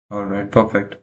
All right, perfect.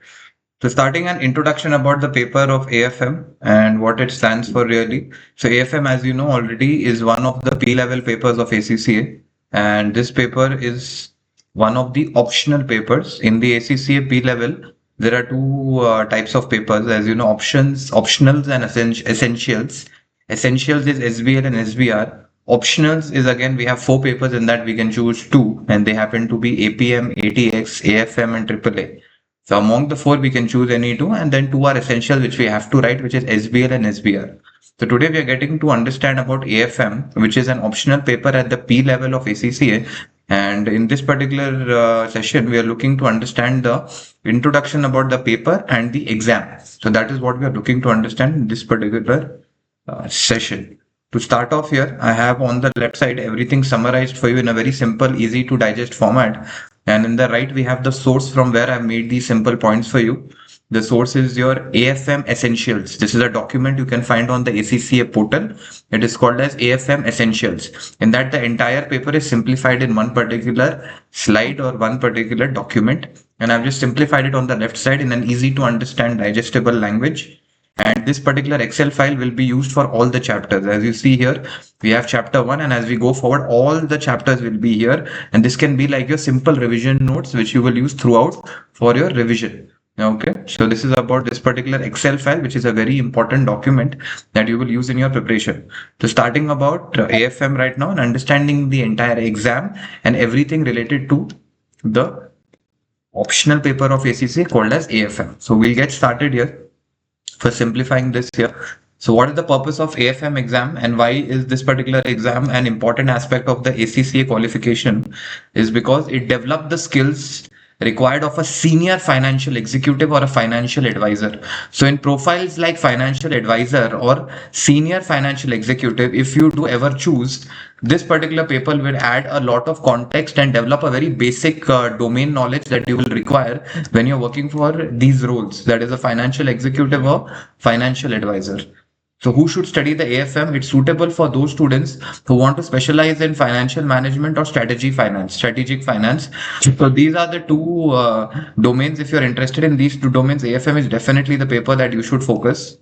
So starting an introduction about the paper of AFM and what it stands for really. So AFM, as you know already, is one of the P-level papers of ACCA, and this paper is one of the optional papers in the ACCA P-level. There are two types of papers, as you know, optionals, and essentials. Essentials is SBL and SBR. Optionals is again we have four papers in that we can choose two, and they happen to be APM, ATX, AFM, and AAA. So among the four, we can choose any two, and then two are essential, which we have to write, which is SBL and SBR. So today we are getting to understand about AFM, which is an optional paper at the P level of ACCA. And in this particular session, we are looking to understand the introduction about the paper and the exam. So that is what we are looking to understand in this particular session. To start off here, I have on the left side everything summarized for you in a very simple, easy to digest format. And in the right, we have the source from where I've made these simple points for you. The source is your AFM Essentials. This is a document you can find on the ACCA portal. It is called as AFM Essentials. In that, the entire paper is simplified in one particular slide or one particular document. And I've just simplified it on the left side in an easy to understand, digestible language. And this particular Excel file will be used for all the chapters. As you see here, we have chapter 1, and as we go forward, all the chapters will be here. And this can be like your simple revision notes, which you will use throughout for your revision. Okay, so this is about this particular Excel file, which is a very important document that you will use in your preparation. So starting about AFM right now and understanding the entire exam and everything related to the optional paper of ACC called as AFM. So we'll get started here for simplifying this here. So what is the purpose of AFM exam and why is this particular exam an important aspect of the ACCA qualification is because it developed the skills required of a senior financial executive or a financial advisor. So in profiles like financial advisor or senior financial executive, if you do ever choose, this particular paper will add a lot of context and develop a very basic domain knowledge that you will require when you're working for these roles, that is a financial executive or financial advisor. So who should study the AFM? It's suitable for those students who want to specialize in financial management or strategic finance. So these are the two domains. If you're interested in these two domains, AFM is definitely the paper that you should focus.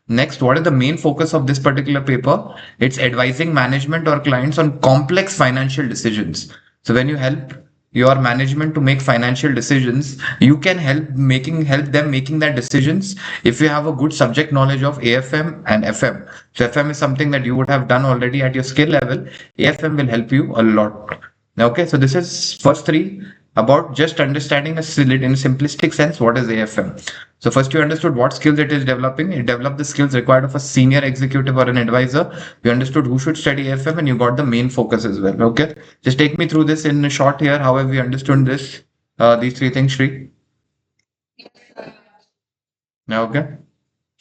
Next, what is the main focus of this particular paper? It's advising management or clients on complex financial decisions. So when you help your management to make financial decisions, you can help them making that decisions if you have a good subject knowledge of AFM and FM. So FM is something that you would have done already at your skill level. AFM will help you a lot. Okay, so this is first three about just understanding in a simplistic sense what is AFM. So first you understood what skills it is developing. It developed the skills required of a senior executive or an advisor. You understood who should study AFM and you got the main focus as well. Okay, just take me through this in short here. How have we understood this? These three things, Shri. Okay.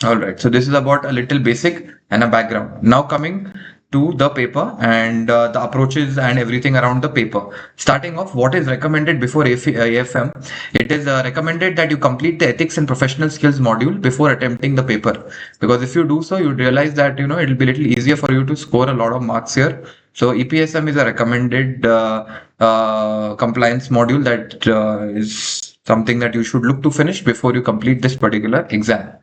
All right. So this is about a little basic and a background. Now coming to the paper and the approaches and everything around the paper. Starting off, what is recommended before AFM? It is recommended that you complete the ethics and professional skills module before attempting the paper. Because if you do so, you'd realize that, it'll be a little easier for you to score a lot of marks here. So EPSM is a recommended compliance module that is something that you should look to finish before you complete this particular exam.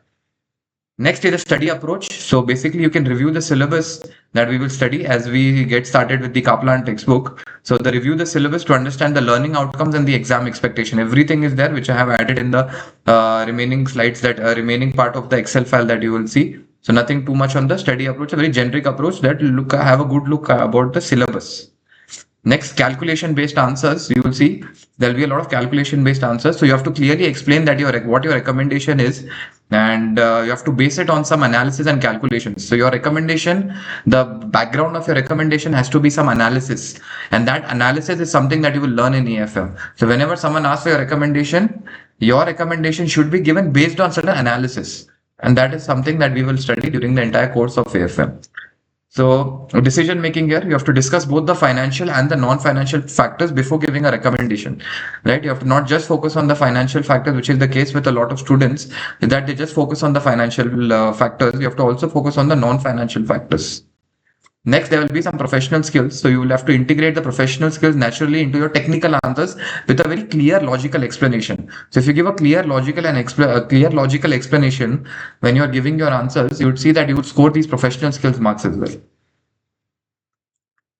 Next is the study approach. So basically you can review the syllabus that we will study as we get started with the Kaplan textbook. So the review the syllabus to understand the learning outcomes and the exam expectation. Everything is there, which I have added in the remaining slides, that remaining part of the Excel file that you will see. So nothing too much on the study approach, a very generic approach that have a good look about the syllabus. Next, calculation based answers. You will see there'll be a lot of calculation based answers. So you have to clearly explain that what your recommendation is, and you have to base it on some analysis and calculations. So your recommendation, the background of your recommendation has to be some analysis, and that analysis is something that you will learn in AFM. So whenever someone asks for your recommendation should be given based on certain analysis, and that is something that we will study during the entire course of AFM. So decision making here, you have to discuss both the financial and the non-financial factors before giving a recommendation, right? You have to not just focus on the financial factors, which is the case with a lot of students, that they just focus on the financial factors. You have to also focus on the non-financial factors. Next, there will be some professional skills. So you will have to integrate the professional skills naturally into your technical answers with a very clear logical explanation. So if you give a clear logical and a clear logical explanation when you are giving your answers, you would see that you would score these professional skills marks as well.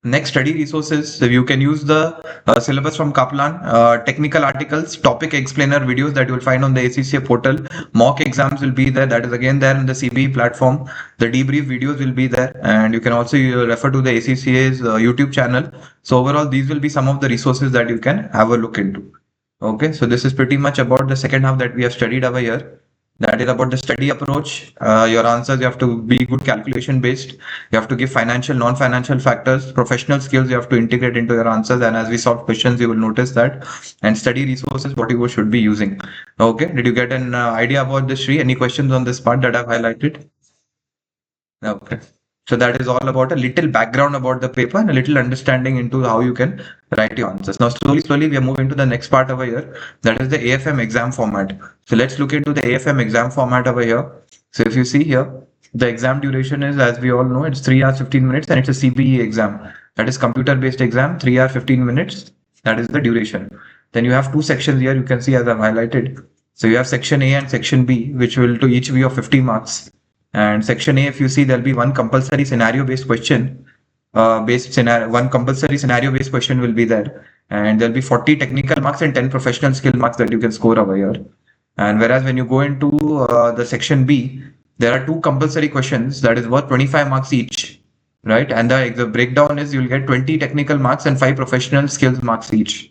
Next, study resources. So you can use the syllabus from Kaplan, technical articles, topic explainer videos that you will find on the ACCA portal. Mock exams will be there. That is again there in the CBE platform. The debrief videos will be there, and you can also refer to the ACCA's YouTube channel. So overall, these will be some of the resources that you can have a look into. Okay, so this is pretty much about the second half that we have studied over here. That is about the study approach. Your answers, you have to be good calculation based. You have to give financial, non-financial factors, professional skills you have to integrate into your answers. And as we solve questions, you will notice that. And study resources, what you should be using. Okay, did you get an idea about this, Sri? Any questions on this part that I've highlighted? Okay. So that is all about a little background about the paper and a little understanding into how you can write your answers. Now, slowly, we are moving to the next part over here. That is the AFM exam format. So let's look into the AFM exam format over here. So if you see here, the exam duration is, as we all know, it's 3 hours, 15 minutes, and it's a CBE exam. That is computer-based exam, 3 hours, 15 minutes. That is the duration. Then you have two sections here. You can see as I've highlighted. So you have section A and section B, which will to each be of 50 marks. And section A, if you see, there'll be one compulsory scenario-based question. One compulsory scenario-based question will be there, and there'll be 40 technical marks and 10 professional skill marks that you can score over here. And whereas when you go into the section B, there are two compulsory questions that is worth 25 marks each, right? And the breakdown is you'll get 20 technical marks and 5 professional skills marks each.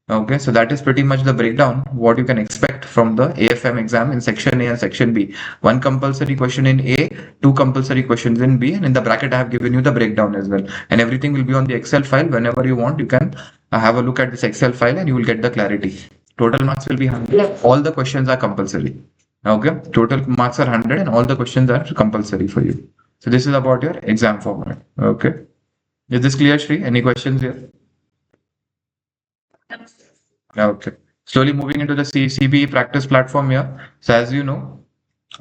Okay, so that is pretty much the breakdown, what you can expect from the AFM exam in section A and section B. One compulsory question in A, two compulsory questions in B, and in the bracket I have given you the breakdown as well. And everything will be on the Excel file. Whenever you want, you can have a look at this Excel file and you will get the clarity. Total marks will be 100. All the questions are compulsory. Okay, total marks are 100 and all the questions are compulsory for you. So this is about your exam format. Okay. Is this clear, Shri? Any questions here? Okay. Slowly moving into the CBE practice platform here. So as you know,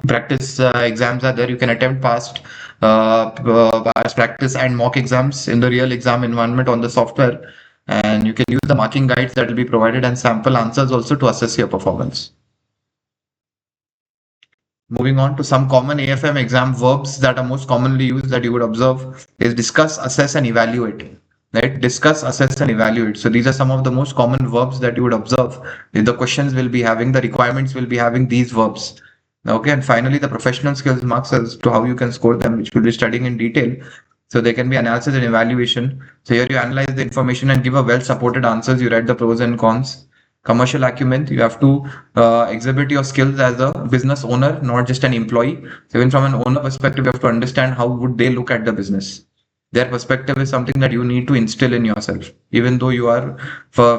practice exams are there. You can attempt past practice and mock exams in the real exam environment on the software. And you can use the marking guides that will be provided and sample answers also to assess your performance. Moving on to some common AFM exam verbs that are most commonly used that you would observe is discuss, assess, and evaluate. Right? Discuss, assess, and evaluate. So these are some of the most common verbs that you would observe. The questions will be having, the requirements will be having these verbs. Okay, and finally, the professional skills marks as to how you can score them, which we'll be studying in detail. So there can be analysis and evaluation. So here you analyze the information and give a well-supported answers. You write the pros and cons. Commercial acumen, you have to exhibit your skills as a business owner, not just an employee. So even from an owner perspective, you have to understand how would they look at the business. Their perspective is something that you need to instill in yourself. Even though you are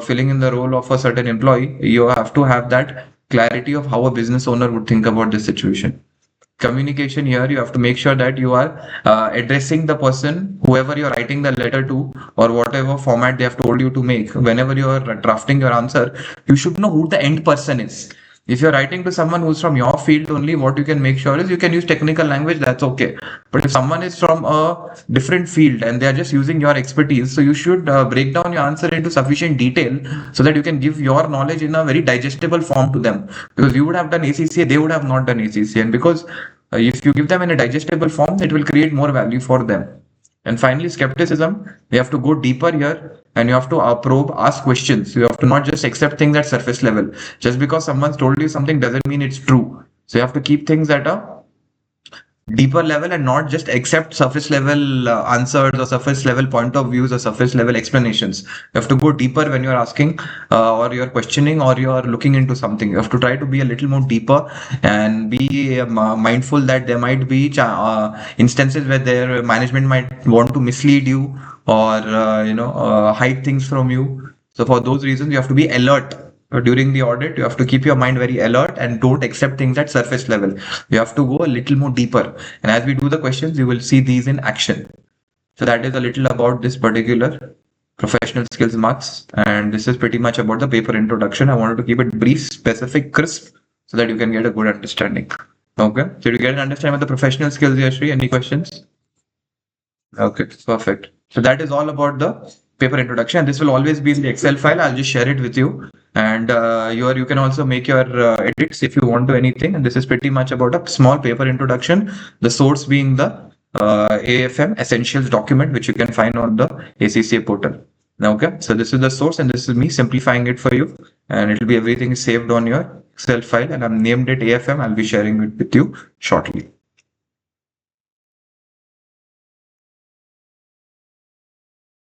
filling in the role of a certain employee, you have to have that clarity of how a business owner would think about this situation. Communication here, you have to make sure that you are addressing the person, whoever you're writing the letter to, or whatever format they have told you to make. Whenever you are drafting your answer, you should know who the end person is. If you're writing to someone who's from your field only, what you can make sure is you can use technical language, that's okay. But if someone is from a different field and they're just using your expertise, so you should break down your answer into sufficient detail so that you can give your knowledge in a very digestible form to them. Because you would have done ACCA, they would have not done ACCA. And because if you give them in a digestible form, it will create more value for them. And finally, skepticism. You have to go deeper here and you have to probe, ask questions. You have to not just accept things at surface level. Just because someone's told you something doesn't mean it's true. So you have to keep things at a deeper level and not just accept surface level answers or surface level point of views or surface level explanations. You have to go deeper when you're asking or you're questioning or you're looking into something. You have to try to be a little more deeper and be mindful that there might be instances where their management might want to mislead you or hide things from you. So for those reasons, you have to be alert during the audit. You have to keep your mind very alert and don't accept things at surface level. You have to go a little more deeper. And as we do the questions, you will see these in action. So that is a little about this particular professional skills marks. And this is pretty much about the paper introduction. I wanted to keep it brief, specific, crisp, so that you can get a good understanding. Okay. So you get an understanding of the professional skills, Yashri. Any questions? Okay, perfect. So that is all about the paper introduction. This will always be in the Excel file. I'll just share it with you, and you can also make your edits if you want to anything. And this is pretty much about a small paper introduction. The source being the AFM Essentials document, which you can find on the ACCA portal. Now, okay, so this is the source, and this is me simplifying it for you, and it'll be everything is saved on your Excel file, and I've named it AFM. I'll be sharing it with you shortly.